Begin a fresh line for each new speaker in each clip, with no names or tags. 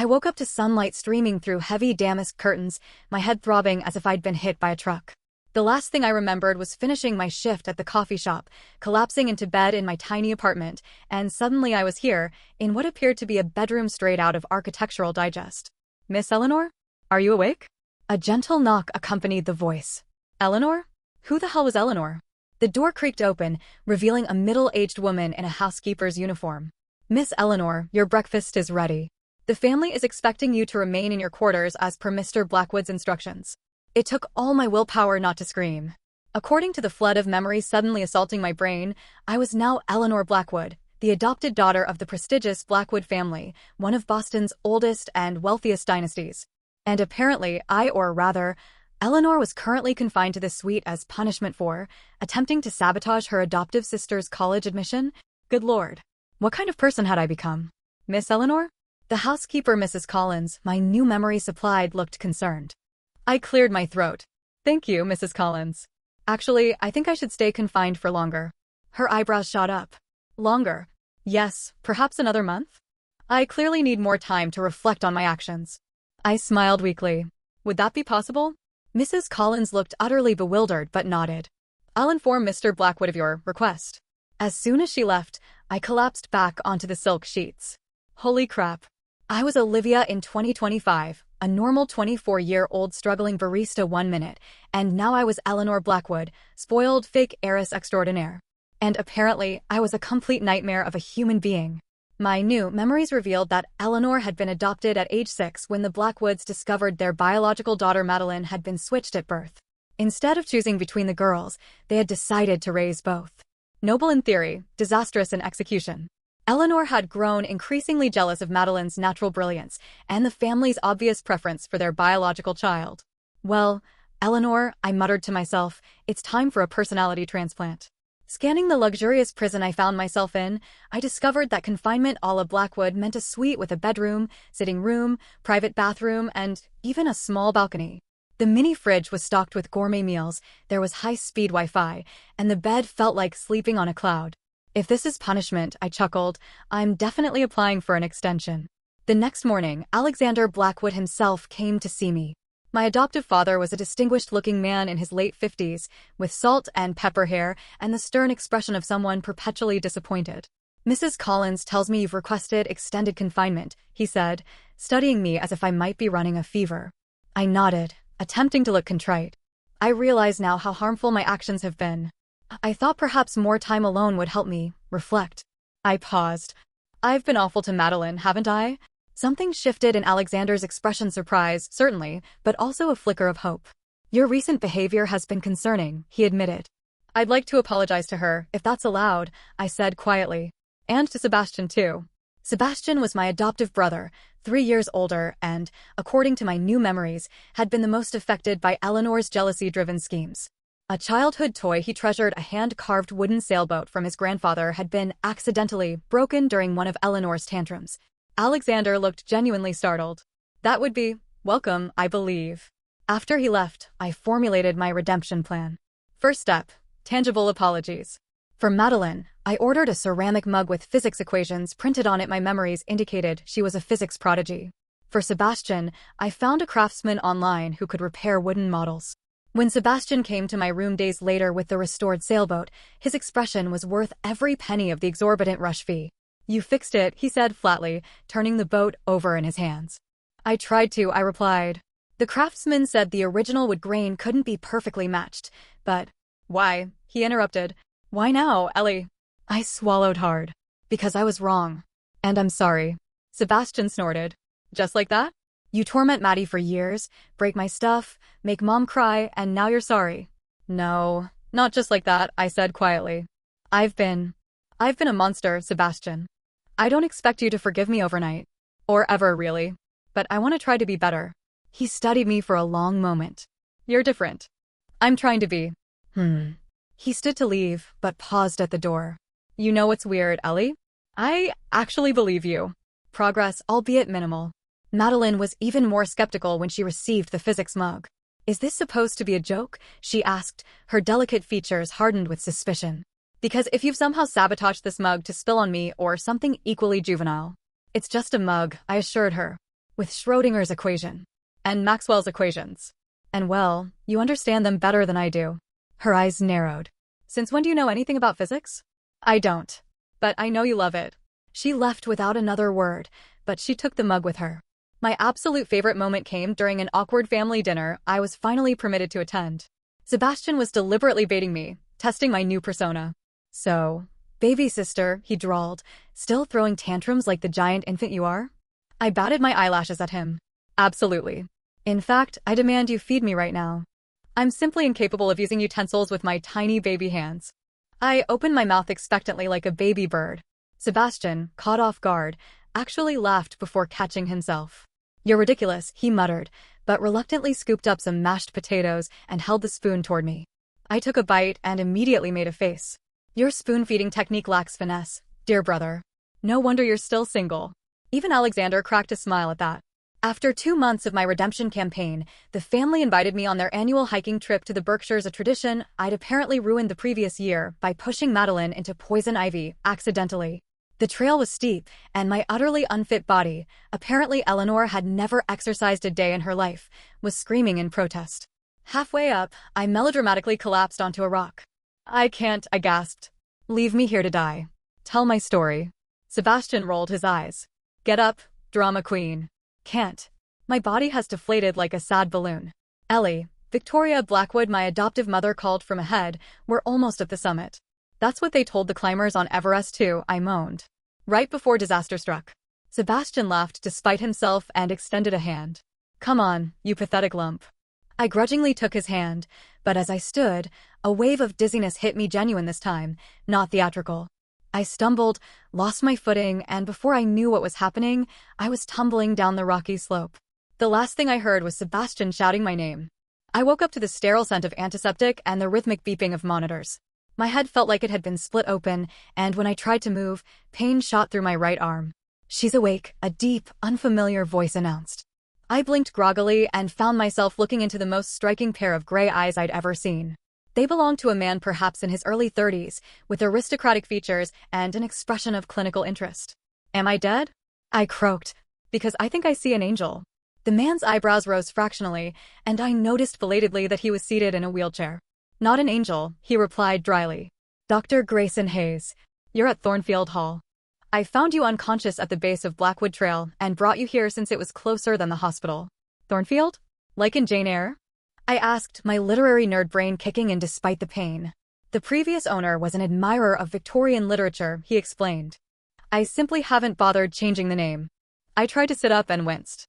I woke up to sunlight streaming through heavy damask curtains, my head throbbing as if I'd been hit by a truck. The last thing I remembered was finishing my shift at the coffee shop, collapsing into bed in my tiny apartment, and suddenly I was here, in what appeared to be a bedroom straight out of Architectural Digest. "Miss Eleanor? Are you awake?" A gentle knock accompanied the voice. "Eleanor? Who the hell was Eleanor?" The door creaked open, revealing a middle-aged woman in a housekeeper's uniform. "Miss Eleanor, your breakfast is ready. The family is expecting you to remain in your quarters as per Mr. Blackwood's instructions." It took all my willpower not to scream. According to the flood of memories suddenly assaulting my brain, I was now Eleanor Blackwood, the adopted daughter of the prestigious Blackwood family, one of Boston's oldest and wealthiest dynasties. And apparently Eleanor was currently confined to this suite as punishment for attempting to sabotage her adoptive sister's college admission. Good Lord. What kind of person had I become? "Miss Eleanor?" The housekeeper, Mrs. Collins, my new memory supplied, looked concerned. I cleared my throat. "Thank you, Mrs. Collins. Actually, I think I should stay confined for longer." Her eyebrows shot up. "Longer?" "Yes, perhaps another month." "I clearly need more time to reflect on my actions." I smiled weakly. "Would that be possible?" Mrs. Collins looked utterly bewildered but nodded. "I'll inform Mr. Blackwood of your request." As soon as she left, I collapsed back onto the silk sheets. Holy crap. I was Olivia in 2025, a normal 24-year-old struggling barista 1 minute, and now I was Eleanor Blackwood, spoiled fake heiress extraordinaire. And apparently, I was a complete nightmare of a human being. My new memories revealed that Eleanor had been adopted at age 6 when the Blackwoods discovered their biological daughter Madeline had been switched at birth. Instead of choosing between the girls, they had decided to raise both. Noble in theory, disastrous in execution. Eleanor had grown increasingly jealous of Madeline's natural brilliance and the family's obvious preference for their biological child. "Well, Eleanor," I muttered to myself, "it's time for a personality transplant." Scanning the luxurious prison I found myself in, I discovered that confinement a la Blackwood meant a suite with a bedroom, sitting room, private bathroom, and even a small balcony. The mini fridge was stocked with gourmet meals, there was high-speed Wi-Fi, and the bed felt like sleeping on a cloud. If this is punishment, I chuckled, I'm definitely applying for an extension. The next morning, Alexander Blackwood himself came to see me. My adoptive father was a distinguished-looking man in his late 50s, with salt and pepper hair and the stern expression of someone perpetually disappointed. "Mrs. Collins tells me you've requested extended confinement," he said, studying me as if I might be running a fever. I nodded, attempting to look contrite. I realize now how harmful my actions have been. I thought perhaps more time alone would help me reflect. I paused. "I've been awful to Madeline, haven't I?" Something shifted in Alexander's expression, surprise, certainly, but also a flicker of hope. "Your recent behavior has been concerning," he admitted. "I'd like to apologize to her, if that's allowed," I said quietly. "And to Sebastian, too." Sebastian was my adoptive brother, 3 years older, and, according to my new memories, had been the most affected by Eleanor's jealousy-driven schemes. A childhood toy he treasured, a hand-carved wooden sailboat from his grandfather, had been accidentally broken during one of Eleanor's tantrums. Alexander looked genuinely startled. "That would be welcome, I believe." After he left, I formulated my redemption plan. First step, tangible apologies. For Madeline, I ordered a ceramic mug with physics equations printed on it. My memories indicated she was a physics prodigy. For Sebastian, I found a craftsman online who could repair wooden models. When Sebastian came to my room days later with the restored sailboat, his expression was worth every penny of the exorbitant rush fee. "You fixed it," he said flatly, turning the boat over in his hands. "I tried to," I replied. "The craftsman said the original wood grain couldn't be perfectly matched, but—" "Why?" he interrupted. "Why now, Ellie?" I swallowed hard. "Because I was wrong. And I'm sorry." Sebastian snorted. "Just like that? You torment Maddie for years, break my stuff, make Mom cry, and now you're sorry." "No, not just like that," I said quietly. I've been a monster, Sebastian. I don't expect you to forgive me overnight. Or ever, really. But I want to try to be better." He studied me for a long moment. "You're different." "I'm trying to be." He stood to leave, but paused at the door. "You know what's weird, Ellie? I actually believe you. Progress, albeit minimal." Madeline was even more skeptical when she received the physics mug. "Is this supposed to be a joke?" she asked, her delicate features hardened with suspicion. "Because if you've somehow sabotaged this mug to spill on me or something equally juvenile." "It's just a mug," I assured her. with Schrödinger's equation and Maxwell's equations. And well, you understand them better than I do. Her eyes narrowed. Since when do you know anything about physics? I don't. But I know you love it. She left without another word, but she took the mug with her. My absolute favorite moment came during an awkward family dinner I was finally permitted to attend. Sebastian was deliberately baiting me, testing my new persona. So, baby sister, he drawled, still throwing tantrums like the giant infant you are? I batted my eyelashes at him. Absolutely. In fact, I demand you feed me right now. I'm simply incapable of using utensils with my tiny baby hands. I opened my mouth expectantly like a baby bird. Sebastian, caught off guard, actually laughed before catching himself. You're ridiculous, he muttered, but reluctantly scooped up some mashed potatoes and held the spoon toward me. I took a bite and immediately made a face. Your spoon-feeding technique lacks finesse, dear brother. No wonder you're still single. Even Alexander cracked a smile at that. After 2 months of my redemption campaign, the family invited me on their annual hiking trip to the Berkshires, a tradition I'd apparently ruined the previous year by pushing Madeline into poison ivy, accidentally. The trail was steep, and my utterly unfit body, apparently Eleanor had never exercised a day in her life, was screaming in protest. Halfway up, I melodramatically collapsed onto a rock. I can't, I gasped. Leave me here to die. Tell my story. Sebastian rolled his eyes. Get up, drama queen. Can't. My body has deflated like a sad balloon. Ellie, Victoria Blackwood, my adoptive mother, called from ahead. We're almost at the summit. That's what they told the climbers on Everest too, I moaned. Right before disaster struck. Sebastian laughed despite himself and extended a hand. Come on, you pathetic lump. I grudgingly took his hand, but as I stood, a wave of dizziness hit me, genuine this time, not theatrical. I stumbled, lost my footing, and before I knew what was happening, I was tumbling down the rocky slope. The last thing I heard was Sebastian shouting my name. I woke up to the sterile scent of antiseptic and the rhythmic beeping of monitors. My head felt like it had been split open, and when I tried to move, pain shot through my right arm. She's awake, a deep, unfamiliar voice announced. I blinked groggily and found myself looking into the most striking pair of gray eyes I'd ever seen. They belonged to a man perhaps in his early 30s, with aristocratic features and an expression of clinical interest. Am I dead? I croaked, because I think I see an angel. The man's eyebrows rose fractionally, and I noticed belatedly that he was seated in a wheelchair. Not an angel, he replied dryly. Dr. Grayson Hayes, you're at Thornfield Hall. I found you unconscious at the base of Blackwood Trail and brought you here since it was closer than the hospital. Thornfield? Like in Jane Eyre? I asked, my literary nerd brain kicking in despite the pain. The previous owner was an admirer of Victorian literature, he explained. I simply haven't bothered changing the name. I tried to sit up and winced.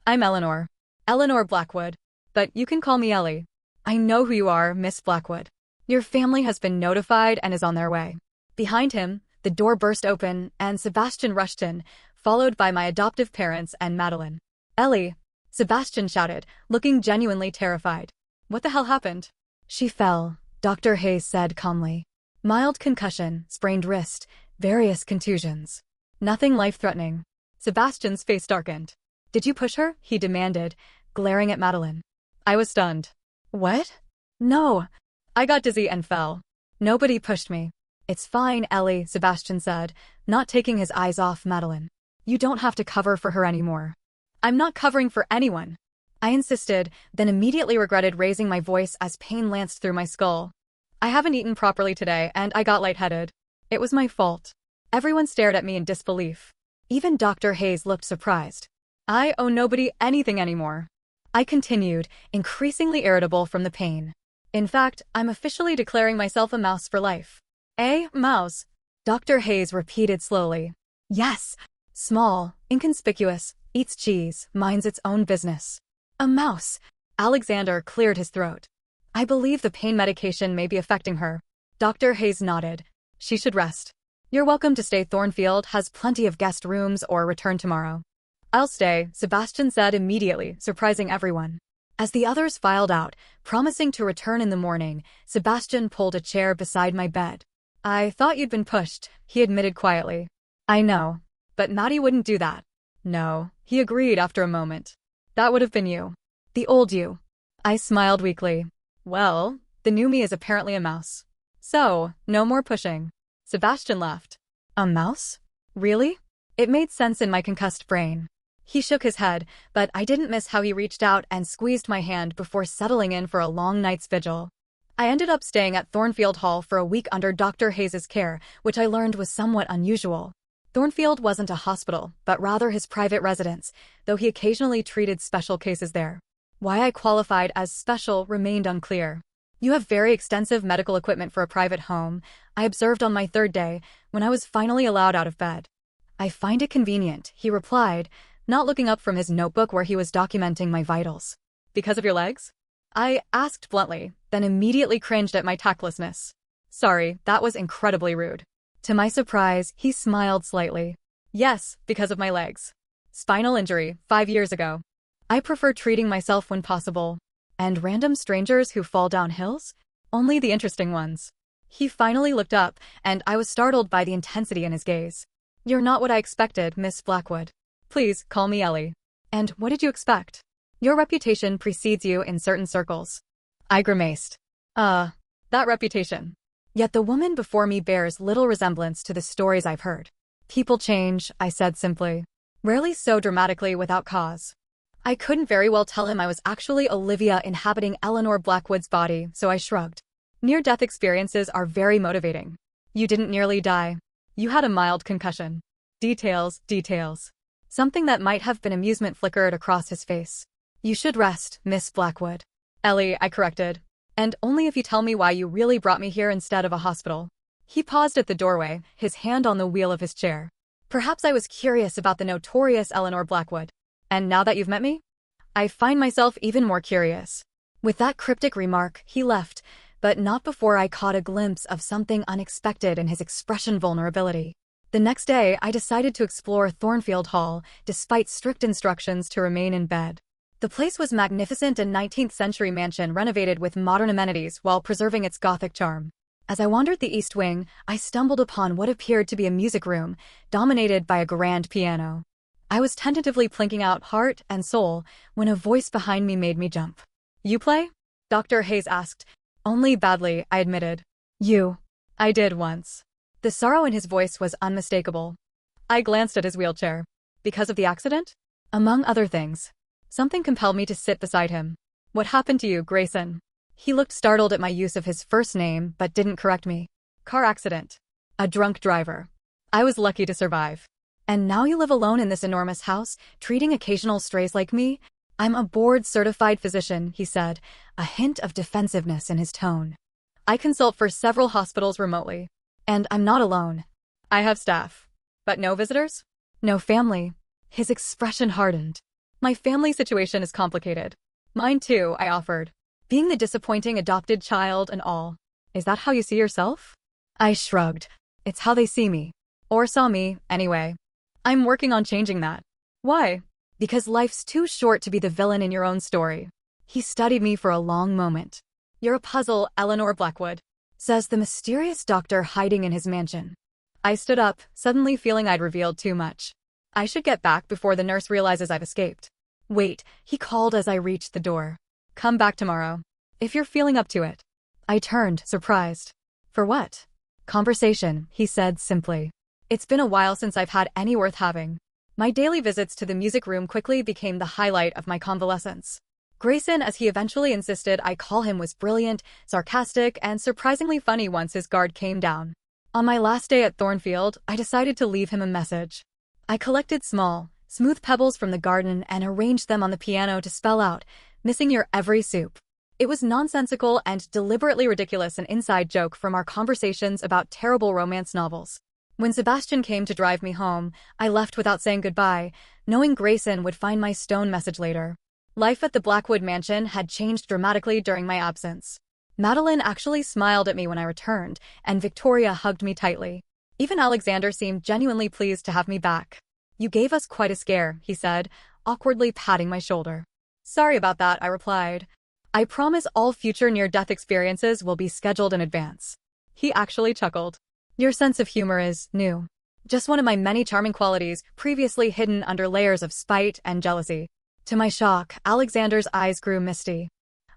I'm Eleanor. Eleanor Blackwood. But you can call me Ellie. I know who you are, Miss Blackwood. Your family has been notified and is on their way. Behind him, the door burst open and Sebastian rushed in, followed by my adoptive parents and Madeline. Ellie, Sebastian shouted, looking genuinely terrified. What the hell happened? She fell, Dr. Hayes said calmly. Mild concussion, sprained wrist, various contusions. Nothing life-threatening. Sebastian's face darkened. Did you push her? He demanded, glaring at Madeline. I was stunned. What? No. I got dizzy and fell. Nobody pushed me. It's fine, Ellie, Sebastian said, not taking his eyes off Madeline. You don't have to cover for her anymore. I'm not covering for anyone. I insisted, then immediately regretted raising my voice as pain lanced through my skull. I haven't eaten properly today and I got lightheaded. It was my fault. Everyone stared at me in disbelief. Even Dr. Hayes looked surprised. I owe nobody anything anymore. I continued, increasingly irritable from the pain. In fact, I'm officially declaring myself a mouse for life. A mouse? Dr. Hayes repeated slowly. Yes. Small, inconspicuous, eats cheese, minds its own business. A mouse. Alexander cleared his throat. I believe the pain medication may be affecting her. Dr. Hayes nodded. She should rest. You're welcome to stay. Thornfield has plenty of guest rooms or return tomorrow. I'll stay, Sebastian said immediately, surprising everyone. As the others filed out, promising to return in the morning, Sebastian pulled a chair beside my bed. I thought you'd been pushed, he admitted quietly. I know. But Maddie wouldn't do that. No, he agreed after a moment. That would have been you. The old you. I smiled weakly. Well, the new me is apparently a mouse. So, no more pushing. Sebastian laughed. A mouse? Really? It made sense in my concussed brain. He shook his head, but I didn't miss how he reached out and squeezed my hand before settling in for a long night's vigil. I ended up staying at Thornfield Hall for a week under Dr. Hayes's care, which I learned was somewhat unusual. Thornfield wasn't a hospital, but rather his private residence, though he occasionally treated special cases there. Why I qualified as special remained unclear. You have very extensive medical equipment for a private home, I observed on my third day, when I was finally allowed out of bed. I find it convenient, he replied, not looking up from his notebook where he was documenting my vitals. Because of your legs? I asked bluntly, then immediately cringed at my tactlessness. Sorry, that was incredibly rude. To my surprise, he smiled slightly. Yes, because of my legs. Spinal injury, 5 years ago. I prefer treating myself when possible. And random strangers who fall down hills? Only the interesting ones. He finally looked up, and I was startled by the intensity in his gaze. You're not what I expected, Miss Blackwood. Please, call me Ellie. And what did you expect? Your reputation precedes you in certain circles. I grimaced. That reputation. Yet the woman before me bears little resemblance to the stories I've heard. People change, I said simply. Rarely so dramatically without cause. I couldn't very well tell him I was actually Olivia inhabiting Eleanor Blackwood's body, so I shrugged. Near-death experiences are very motivating. You didn't nearly die. You had a mild concussion. Details. Something that might have been amusement flickered across his face. You should rest, Miss Blackwood. Ellie, I corrected. And only if you tell me why you really brought me here instead of a hospital. He paused at the doorway, his hand on the wheel of his chair. Perhaps I was curious about the notorious Eleanor Blackwood. And now that you've met me? I find myself even more curious. With that cryptic remark, he left, but not before I caught a glimpse of something unexpected in his expression vulnerability. The next day, I decided to explore Thornfield Hall, despite strict instructions to remain in bed. The place was magnificent, a 19th-century mansion renovated with modern amenities while preserving its Gothic charm. As I wandered the East Wing, I stumbled upon what appeared to be a music room, dominated by a grand piano. I was tentatively plinking out Heart and Soul when a voice behind me made me jump. You play? Dr. Hayes asked. Only badly, I admitted. You. I did once. The sorrow in his voice was unmistakable. I glanced at his wheelchair. Because of the accident? Among other things. Something compelled me to sit beside him. What happened to you, Grayson? He looked startled at my use of his first name, but didn't correct me. Car accident. A drunk driver. I was lucky to survive. And now you live alone in this enormous house, treating occasional strays like me? I'm a board-certified physician, he said, a hint of defensiveness in his tone. I consult for several hospitals remotely. And I'm not alone. I have staff. But no visitors? No family. His expression hardened. My family situation is complicated. Mine too, I offered. Being the disappointing adopted child and all. Is that how you see yourself? I shrugged. It's how they see me. Or saw me, anyway. I'm working on changing that. Why? Because life's too short to be the villain in your own story. He studied me for a long moment. You're a puzzle, Eleanor Blackwood, says the mysterious doctor hiding in his mansion. I stood up, suddenly feeling I'd revealed too much. I should get back before the nurse realizes I've escaped. Wait, he called as I reached the door. Come back tomorrow. If you're feeling up to it. I turned, surprised. For what? Conversation, he said simply. It's been a while since I've had any worth having. My daily visits to the music room quickly became the highlight of my convalescence. Grayson, as he eventually insisted I call him, was brilliant, sarcastic, and surprisingly funny once his guard came down. On my last day at Thornfield, I decided to leave him a message. I collected small, smooth pebbles from the garden and arranged them on the piano to spell out, missing your every soup. It was nonsensical and deliberately ridiculous, an inside joke from our conversations about terrible romance novels. When Sebastian came to drive me home, I left without saying goodbye, knowing Grayson would find my stone message later. Life at the Blackwood mansion had changed dramatically during my absence. Madeline actually smiled at me when I returned, and Victoria hugged me tightly. Even Alexander seemed genuinely pleased to have me back. You gave us quite a scare, he said, awkwardly patting my shoulder. Sorry about that, I replied. I promise all future near-death experiences will be scheduled in advance. He actually chuckled. Your sense of humor is new. Just one of my many charming qualities, previously hidden under layers of spite and jealousy. To my shock, Alexander's eyes grew misty.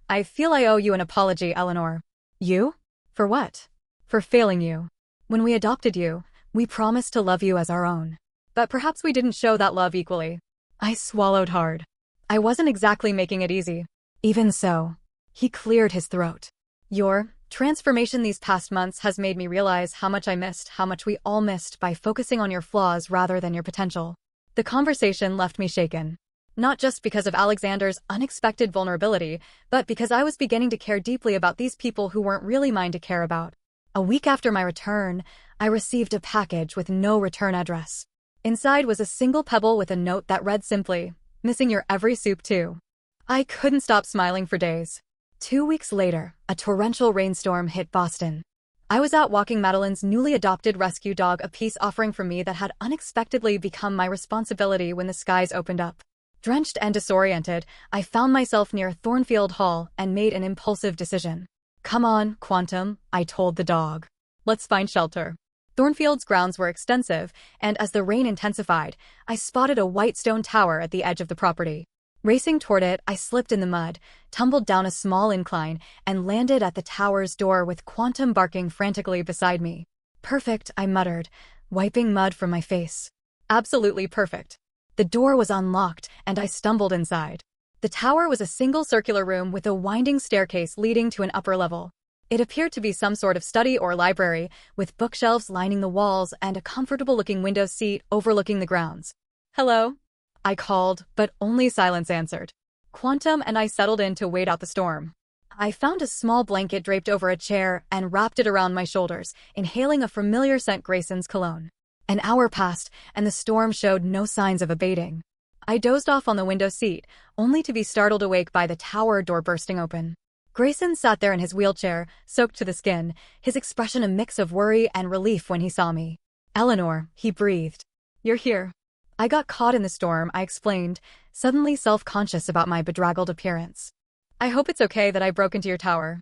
I feel I owe you an apology, Eleanor. You? For what? For failing you. When we adopted you, we promised to love you as our own. But perhaps we didn't show that love equally. I swallowed hard. I wasn't exactly making it easy. Even so, he cleared his throat. Your transformation these past months has made me realize how much I missed, how much we all missed by focusing on your flaws rather than your potential. The conversation left me shaken. Not just because of Alexander's unexpected vulnerability, but because I was beginning to care deeply about these people who weren't really mine to care about. A week after my return, I received a package with no return address. Inside was a single pebble with a note that read simply, "Missing your every soup too." I couldn't stop smiling for days. 2 weeks later, a torrential rainstorm hit Boston. I was out walking Madeline's newly adopted rescue dog, a peace offering from me that had unexpectedly become my responsibility when the skies opened up. Drenched and disoriented, I found myself near Thornfield Hall and made an impulsive decision. "Come on, Quantum," I told the dog. "Let's find shelter." Thornfield's grounds were extensive, and as the rain intensified, I spotted a white stone tower at the edge of the property. Racing toward it, I slipped in the mud, tumbled down a small incline, and landed at the tower's door with Quantum barking frantically beside me. "Perfect," I muttered, wiping mud from my face. "Absolutely perfect." The door was unlocked, and I stumbled inside. The tower was a single circular room with a winding staircase leading to an upper level. It appeared to be some sort of study or library, with bookshelves lining the walls and a comfortable-looking window seat overlooking the grounds. "Hello?" I called, but only silence answered. Quantum and I settled in to wait out the storm. I found a small blanket draped over a chair and wrapped it around my shoulders, inhaling a familiar scent, Grayson's cologne. An hour passed, and the storm showed no signs of abating. I dozed off on the window seat, only to be startled awake by the tower door bursting open. Grayson sat there in his wheelchair, soaked to the skin, his expression a mix of worry and relief when he saw me. "Eleanor," he breathed. "You're here." "I got caught in the storm," I explained, suddenly self-conscious about my bedraggled appearance. "I hope it's okay that I broke into your tower.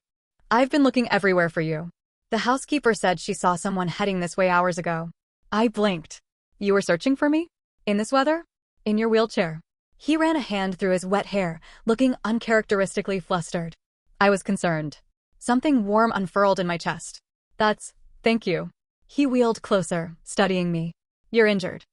I've been looking everywhere for you. The housekeeper said she saw someone heading this way hours ago." I blinked. "You were searching for me? In this weather? In your wheelchair?" He ran a hand through his wet hair, looking uncharacteristically flustered. I was concerned. Something warm unfurled in my chest. Thank you." He wheeled closer, studying me. "You're injured."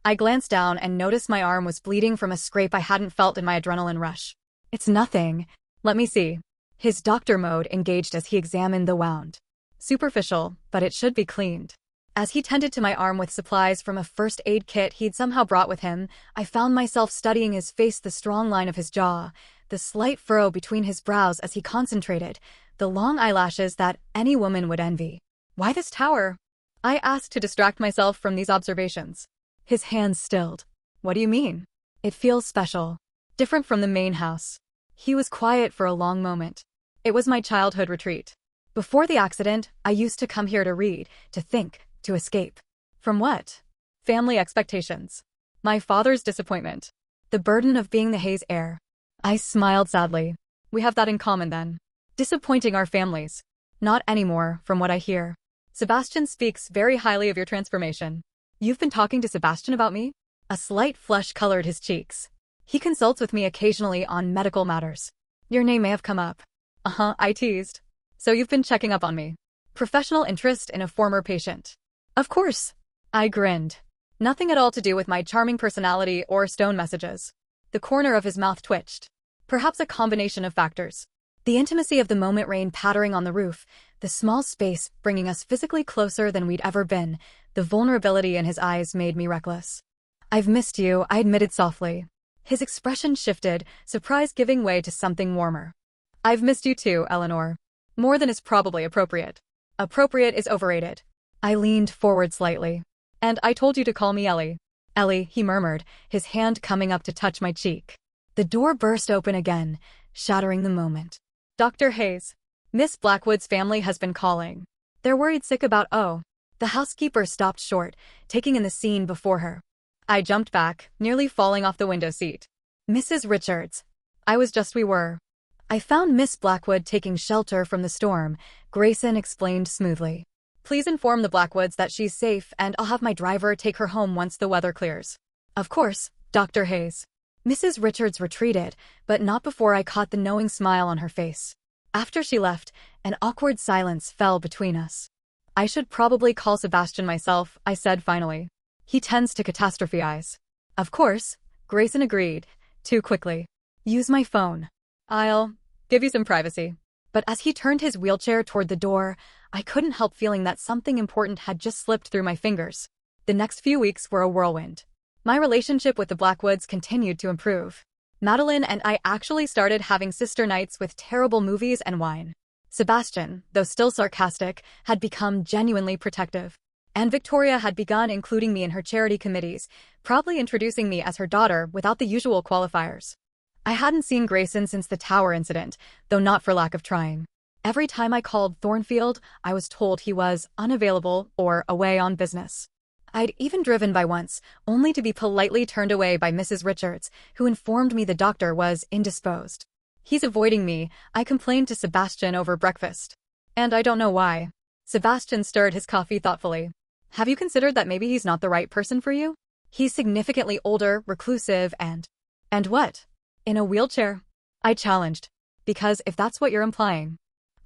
I glanced down and noticed my arm was bleeding from a scrape I hadn't felt in my adrenaline rush. "It's nothing. Let me see." His doctor mode engaged as he examined the wound. "Superficial, but it should be cleaned." As he tended to my arm with supplies from a first aid kit he'd somehow brought with him, I found myself studying his face, the strong line of his jaw, the slight furrow between his brows as he concentrated, the long eyelashes that any woman would envy. "Why this tower?" I asked to distract myself from these observations. His hands stilled. "What do you mean?" "It feels special. Different from the main house." He was quiet for a long moment. "It was my childhood retreat. Before the accident, I used to come here to read, to think, to escape." "From what?" "Family expectations. My father's disappointment. The burden of being the Hayes heir." I smiled sadly. "We have that in common then. Disappointing our families." "Not anymore, from what I hear. Sebastian speaks very highly of your transformation." "You've been talking to Sebastian about me?" A slight flush colored his cheeks. "He consults with me occasionally on medical matters." "Your name may have come up." I teased. "So you've been checking up on me. Professional interest in a former patient." "Of course." I grinned. "Nothing at all to do with my charming personality or stone messages." The corner of his mouth twitched. "Perhaps a combination of factors." The intimacy of the moment, rain pattering on the roof, the small space bringing us physically closer than we'd ever been, the vulnerability in his eyes made me reckless. "I've missed you," I admitted softly. His expression shifted, surprise giving way to something warmer. "I've missed you too, Eleanor. More than is probably appropriate." "Appropriate is overrated." I leaned forward slightly. "And I told you to call me Ellie." "Ellie," he murmured, his hand coming up to touch my cheek. The door burst open again, shattering the moment. "Dr. Hayes. Miss Blackwood's family has been calling. They're worried sick about The housekeeper stopped short, taking in the scene before her. I jumped back, nearly falling off the window seat. "Mrs. Richards." We were. "I found Miss Blackwood taking shelter from the storm," Grayson explained smoothly. "Please inform the Blackwoods that she's safe, and I'll have my driver take her home once the weather clears." "Of course, Dr. Hayes." Mrs. Richards retreated, but not before I caught the knowing smile on her face. After she left, an awkward silence fell between us. "I should probably call Sebastian myself," I said finally. "He tends to catastrophize." "Of course," Grayson agreed. Too quickly. Use my phone. I'll give you some privacy. But as he turned his wheelchair toward the door, I couldn't help feeling that something important had just slipped through my fingers. The next few weeks were a whirlwind. My relationship with the Blackwoods continued to improve. Madeline and I actually started having sister nights with terrible movies and wine. Sebastian, though still sarcastic, had become genuinely protective. And Victoria had begun including me in her charity committees, proudly introducing me as her daughter without the usual qualifiers. I hadn't seen Grayson since the tower incident, though not for lack of trying. Every time I called Thornfield, I was told he was unavailable or away on business. I'd even driven by once, only to be politely turned away by Mrs. Richards, who informed me the doctor was indisposed. He's avoiding me, I complained to Sebastian over breakfast. And I don't know why. Sebastian stirred his coffee thoughtfully. Have you considered that maybe he's not the right person for you? He's significantly older, reclusive, and what? In a wheelchair? I challenged. Because if that's what you're implying.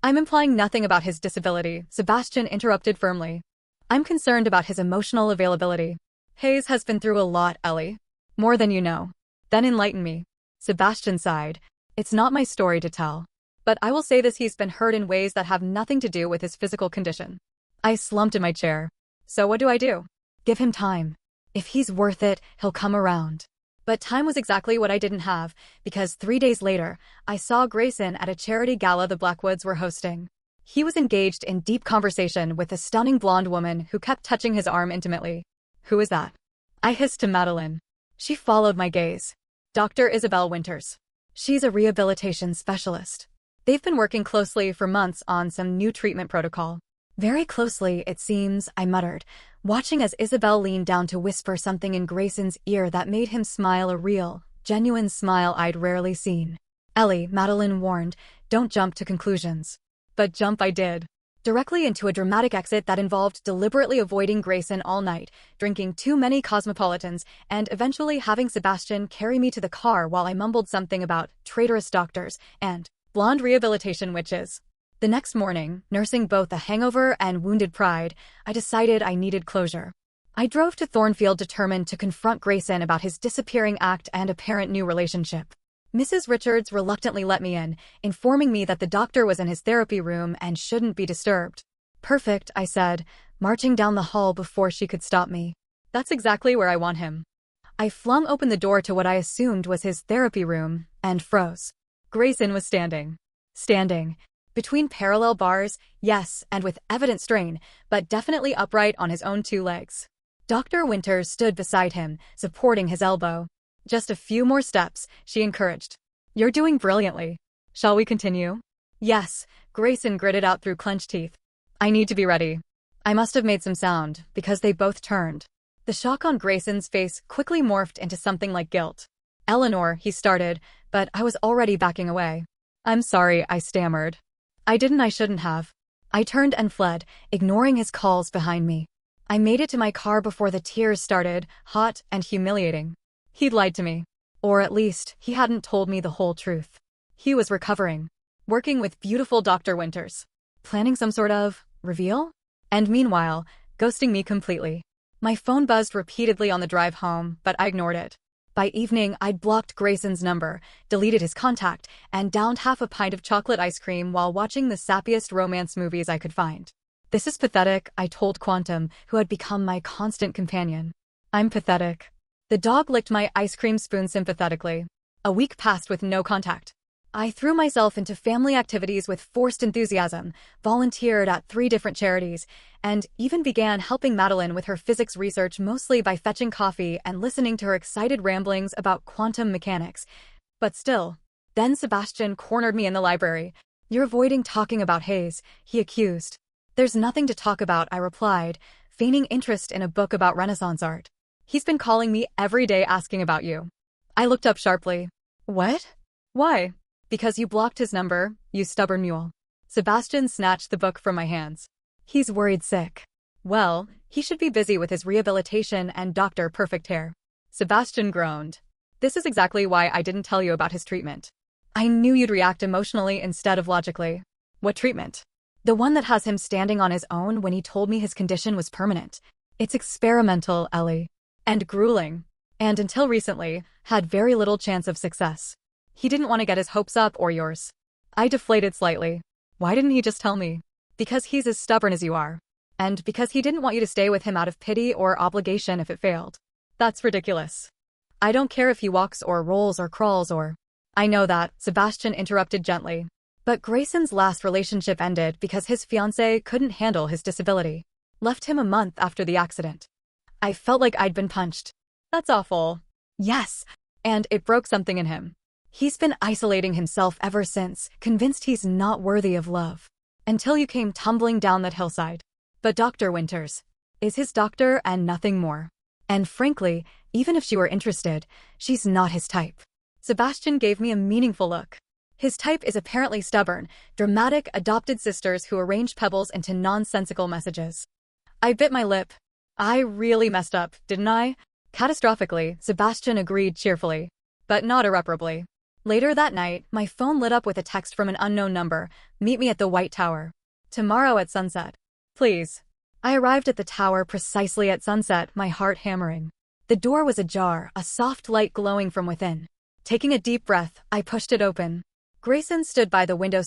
I'm implying nothing about his disability, Sebastian interrupted firmly. I'm concerned about his emotional availability. Hayes has been through a lot, Ellie. More than you know. Then enlighten me. Sebastian sighed. It's not my story to tell. But I will say this: he's been hurt in ways that have nothing to do with his physical condition. I slumped in my chair. So what do I do? Give him time. If he's worth it, he'll come around. But time was exactly what I didn't have, because 3 days later, I saw Grayson at a charity gala the Blackwoods were hosting. He was engaged in deep conversation with a stunning blonde woman who kept touching his arm intimately. Who is that? I hissed to Madeline. She followed my gaze. Dr. Isabel Winters. She's a rehabilitation specialist. They've been working closely for months on some new treatment protocol. Very closely, it seems, I muttered, watching as Isabel leaned down to whisper something in Grayson's ear that made him smile, a real, genuine smile I'd rarely seen. Ellie, Madeline warned, don't jump to conclusions. But jump I did. Directly into a dramatic exit that involved deliberately avoiding Grayson all night, drinking too many cosmopolitans, and eventually having Sebastian carry me to the car while I mumbled something about traitorous doctors and blonde rehabilitation witches. The next morning, nursing both a hangover and wounded pride, I decided I needed closure. I drove to Thornfield determined to confront Grayson about his disappearing act and apparent new relationship. Mrs. Richards reluctantly let me in, informing me that the doctor was in his therapy room and shouldn't be disturbed. Perfect, I said, marching down the hall before she could stop me. That's exactly where I want him. I flung open the door to what I assumed was his therapy room, and froze. Grayson was standing. Between parallel bars, yes, and with evident strain, but definitely upright on his own 2 legs. Dr. Winters stood beside him, supporting his elbow. Just a few more steps, she encouraged. You're doing brilliantly. Shall we continue? Yes, Grayson gritted out through clenched teeth. I need to be ready. I must have made some sound, because they both turned. The shock on Grayson's face quickly morphed into something like guilt. Eleanor, he started, but I was already backing away. I'm sorry, I stammered. I shouldn't have. I turned and fled, ignoring his calls behind me. I made it to my car before the tears started, hot and humiliating. He'd lied to me. Or at least, he hadn't told me the whole truth. He was recovering. Working with beautiful Dr. Winters. Planning some sort of reveal? And meanwhile, ghosting me completely. My phone buzzed repeatedly on the drive home, but I ignored it. By evening, I'd blocked Grayson's number, deleted his contact, and downed half a pint of chocolate ice cream while watching the sappiest romance movies I could find. This is pathetic, I told Quantum, who had become my constant companion. I'm pathetic. The dog licked my ice cream spoon sympathetically. A week passed with no contact. I threw myself into family activities with forced enthusiasm, volunteered at 3 different charities, and even began helping Madeline with her physics research, mostly by fetching coffee and listening to her excited ramblings about quantum mechanics. But still. Then Sebastian cornered me in the library. You're avoiding talking about Hayes, he accused. There's nothing to talk about, I replied, feigning interest in a book about Renaissance art. He's been calling me every day asking about you. I looked up sharply. What? Why? Because you blocked his number, you stubborn mule. Sebastian snatched the book from my hands. He's worried sick. Well, he should be busy with his rehabilitation and Dr. Perfect Hair. Sebastian groaned. This is exactly why I didn't tell you about his treatment. I knew you'd react emotionally instead of logically. What treatment? The one that has him standing on his own when he told me his condition was permanent. It's experimental, Ellie. And grueling. and until recently, had very little chance of success. He didn't want to get his hopes up or yours. I deflated slightly. Why didn't he just tell me? Because he's as stubborn as you are. And because he didn't want you to stay with him out of pity or obligation if it failed. That's ridiculous. I don't care if he walks or rolls or crawls or... I know that, Sebastian interrupted gently. But Grayson's last relationship ended because his fiancée couldn't handle his disability. Left him a month after the accident. I felt like I'd been punched. That's awful. Yes. And it broke something in him. He's been isolating himself ever since, convinced he's not worthy of love. Until you came tumbling down that hillside. But Dr. Winters is his doctor and nothing more. And frankly, even if she were interested, she's not his type. Sebastian gave me a meaningful look. His type is apparently stubborn, dramatic adopted sisters who arrange pebbles into nonsensical messages. I bit my lip. I really messed up, didn't I? Catastrophically, Sebastian agreed cheerfully. But not irreparably. Later that night, my phone lit up with a text from an unknown number. Meet me at the White Tower. Tomorrow at sunset. Please. I arrived at the tower precisely at sunset, my heart hammering. The door was ajar, a soft light glowing from within. Taking a deep breath, I pushed it open. Grayson stood by the window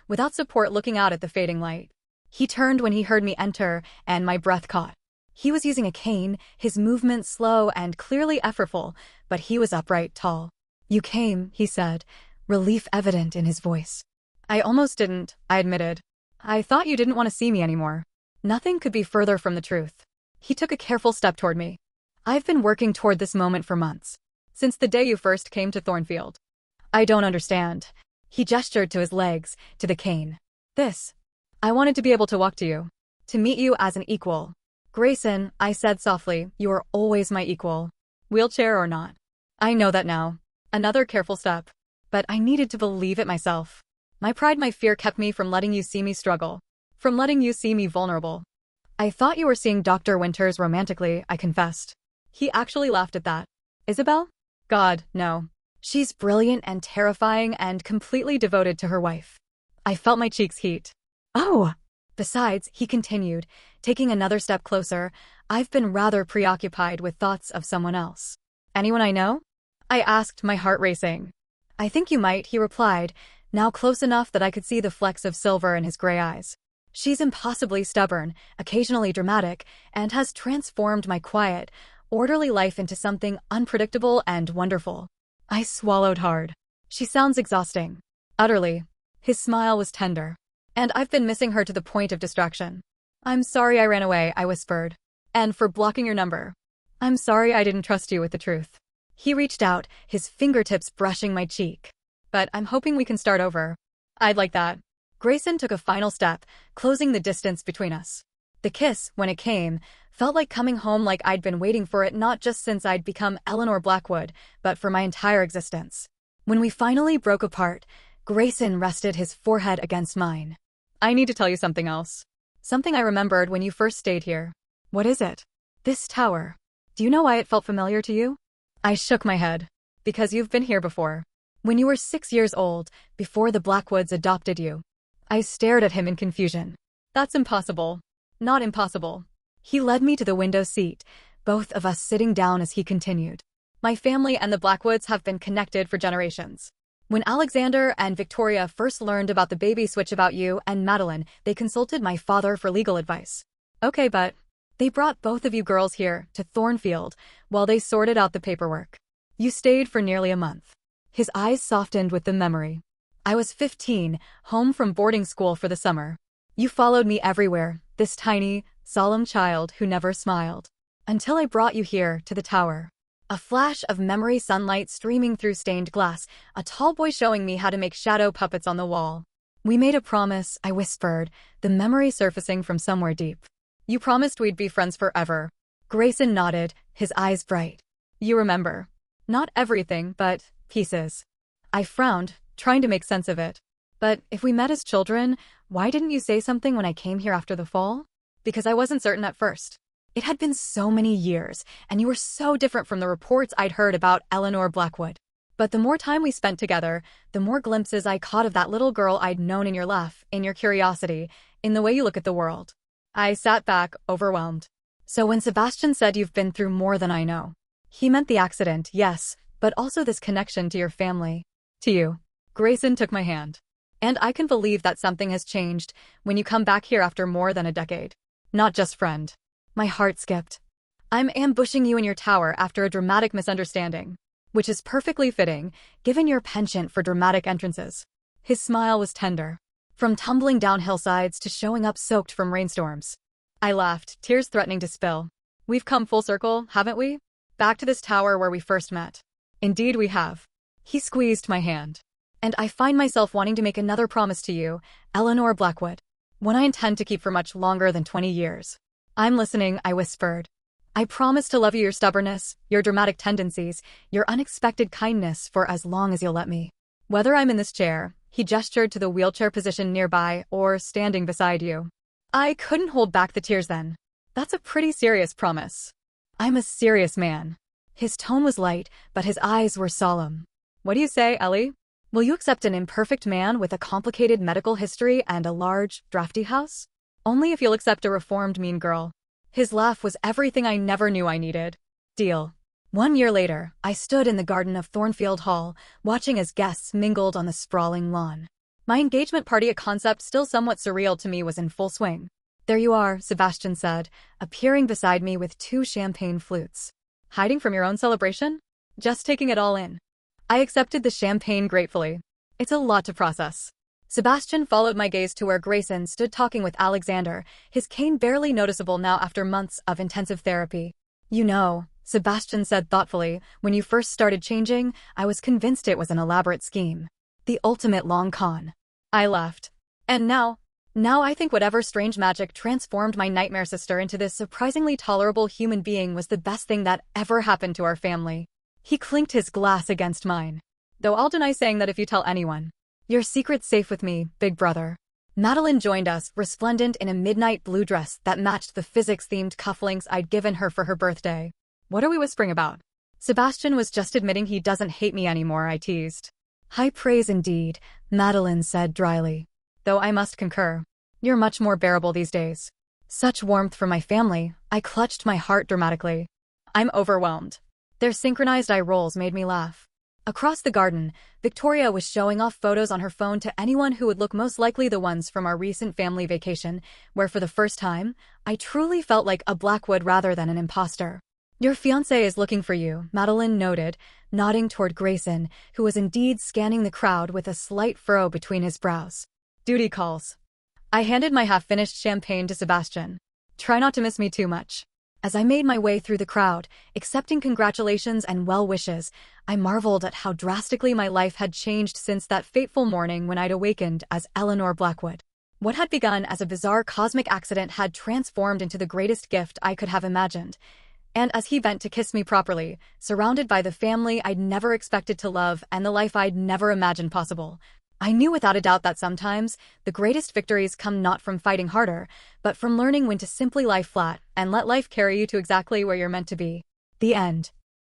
without support looking out at the fading light. He turned when he heard me enter, and my breath caught. He was using a cane, his movement slow and clearly effortful, but he was upright, tall. You came, he said, relief evident in his voice. I almost didn't, I admitted. I thought you didn't want to see me anymore. Nothing could be further from the truth. He took a careful step toward me. I've been working toward this moment for months. Since the day you first came to Thornfield. I don't understand. He gestured to his legs, to the cane. This. I wanted to be able to walk to you. To meet you as an equal. Grayson, I said softly, you are always my equal. Wheelchair or not. I know that now. Another careful step. But I needed to believe it myself. My pride, my fear kept me from letting you see me struggle. From letting you see me vulnerable. I thought you were seeing Dr. Winters romantically, I confessed. He actually laughed at that. Isabel? God, no. She's brilliant and terrifying and completely devoted to her wife. I felt my cheeks heat. Oh! Besides, he continued, taking another step closer, I've been rather preoccupied with thoughts of someone else. Anyone I know? I asked, my heart racing. I think you might, he replied, now close enough that I could see the flecks of silver in his gray eyes. She's impossibly stubborn, occasionally dramatic, and has transformed my quiet, orderly life into something unpredictable and wonderful. I swallowed hard. She sounds exhausting. Utterly. His smile was tender. And I've been missing her to the point of distraction. I'm sorry I ran away, I whispered. And for blocking your number. I'm sorry I didn't trust you with the truth. He reached out, his fingertips brushing my cheek. But I'm hoping we can start over. I'd like that. Grayson took a final step, closing the distance between us. The kiss, when it came, felt like coming home, like I'd been waiting for it not just since I'd become Eleanor Blackwood, but for my entire existence. When we finally broke apart, Grayson rested his forehead against mine. I need to tell you something else. Something I remembered when you first stayed here. What is it? This tower. Do you know why it felt familiar to you? I shook my head. Because you've been here before. When you were 6 years old, before the Blackwoods adopted you. I stared at him in confusion. That's impossible. Not impossible. He led me to the window seat, both of us sitting down as he continued. My family and the Blackwoods have been connected for generations. When Alexander and Victoria first learned about the baby switch about you and Madeline, they consulted my father for legal advice. Okay, but they brought both of you girls here to Thornfield while they sorted out the paperwork. You stayed for nearly a month. His eyes softened with the memory. I was 15, home from boarding school for the summer. You followed me everywhere, this tiny, solemn child who never smiled. Until I brought you here to the tower. A flash of memory, sunlight streaming through stained glass, a tall boy showing me how to make shadow puppets on the wall. We made a promise, I whispered, the memory surfacing from somewhere deep. You promised we'd be friends forever. Grayson nodded, his eyes bright. You remember. Not everything, but pieces. I frowned, trying to make sense of it. But if we met as children, why didn't you say something when I came here after the fall? Because I wasn't certain at first. It had been so many years, and you were so different from the reports I'd heard about Eleanor Blackwood. But the more time we spent together, the more glimpses I caught of that little girl I'd known, in your laugh, in your curiosity, in the way you look at the world. I sat back, overwhelmed. So when Sebastian said you've been through more than I know, He meant the accident, yes, but also this connection to your family. To you. Grayson took my hand. And I can believe that something has changed when you come back here after more than a decade. Not just friend. My heart skipped. I'm ambushing you in your tower after a dramatic misunderstanding. Which is perfectly fitting, given your penchant for dramatic entrances. His smile was tender. From tumbling down hillsides to showing up soaked from rainstorms. I laughed, tears threatening to spill. We've come full circle, haven't we? Back to this tower where we first met. Indeed we have. He squeezed my hand. And I find myself wanting to make another promise to you, Eleanor Blackwood. One I intend to keep for much longer than 20 years. I'm listening, I whispered. I promise to love you your stubbornness, your dramatic tendencies, your unexpected kindness for as long as you'll let me. Whether I'm in this chair, he gestured to the wheelchair position nearby, or standing beside you. I couldn't hold back the tears then. That's a pretty serious promise. I'm a serious man. His tone was light, but his eyes were solemn. What do you say, Ellie? Will you accept an imperfect man with a complicated medical history and a large, drafty house? Only if you'll accept a reformed mean girl. His laugh was everything I never knew I needed. Deal. 1 year later, I stood in the garden of Thornfield Hall, watching as guests mingled on the sprawling lawn. My engagement party, a concept still somewhat surreal to me, was in full swing. There you are, Sebastian said, appearing beside me with 2 champagne flutes. Hiding from your own celebration? Just taking it all in. I accepted the champagne gratefully. It's a lot to process. Sebastian followed my gaze to where Grayson stood talking with Alexander, his cane barely noticeable now after months of intensive therapy. You know, Sebastian said thoughtfully, when you first started changing, I was convinced it was an elaborate scheme. The ultimate long con. I laughed. And now I think whatever strange magic transformed my nightmare sister into this surprisingly tolerable human being was the best thing that ever happened to our family. He clinked his glass against mine. Though I'll deny saying that if you tell anyone. Your secret's safe with me, big brother. Madeline joined us, resplendent in a midnight blue dress that matched the physics-themed cufflinks I'd given her for her birthday. What are we whispering about? Sebastian was just admitting he doesn't hate me anymore, I teased. High praise indeed, Madeline said dryly. Though I must concur. You're much more bearable these days. Such warmth from my family, I clutched my heart dramatically. I'm overwhelmed. Their synchronized eye rolls made me laugh. Across the garden, Victoria was showing off photos on her phone to anyone who would look most likely the ones from our recent family vacation, where for the first time, I truly felt like a Blackwood rather than an imposter. Your fiancé is looking for you, Madeline noted, nodding toward Grayson, who was indeed scanning the crowd with a slight furrow between his brows. Duty calls. I handed my half-finished champagne to Sebastian. Try not to miss me too much. As I made my way through the crowd, accepting congratulations and well wishes, I marveled at how drastically my life had changed since that fateful morning when I'd awakened as Eleanor Blackwood. What had begun as a bizarre cosmic accident had transformed into the greatest gift I could have imagined. And as he bent to kiss me properly, surrounded by the family I'd never expected to love and the life I'd never imagined possible, I knew without a doubt that sometimes the greatest victories come not from fighting harder, but from learning when to simply lie flat and let life carry you to exactly where you're meant to be. The end.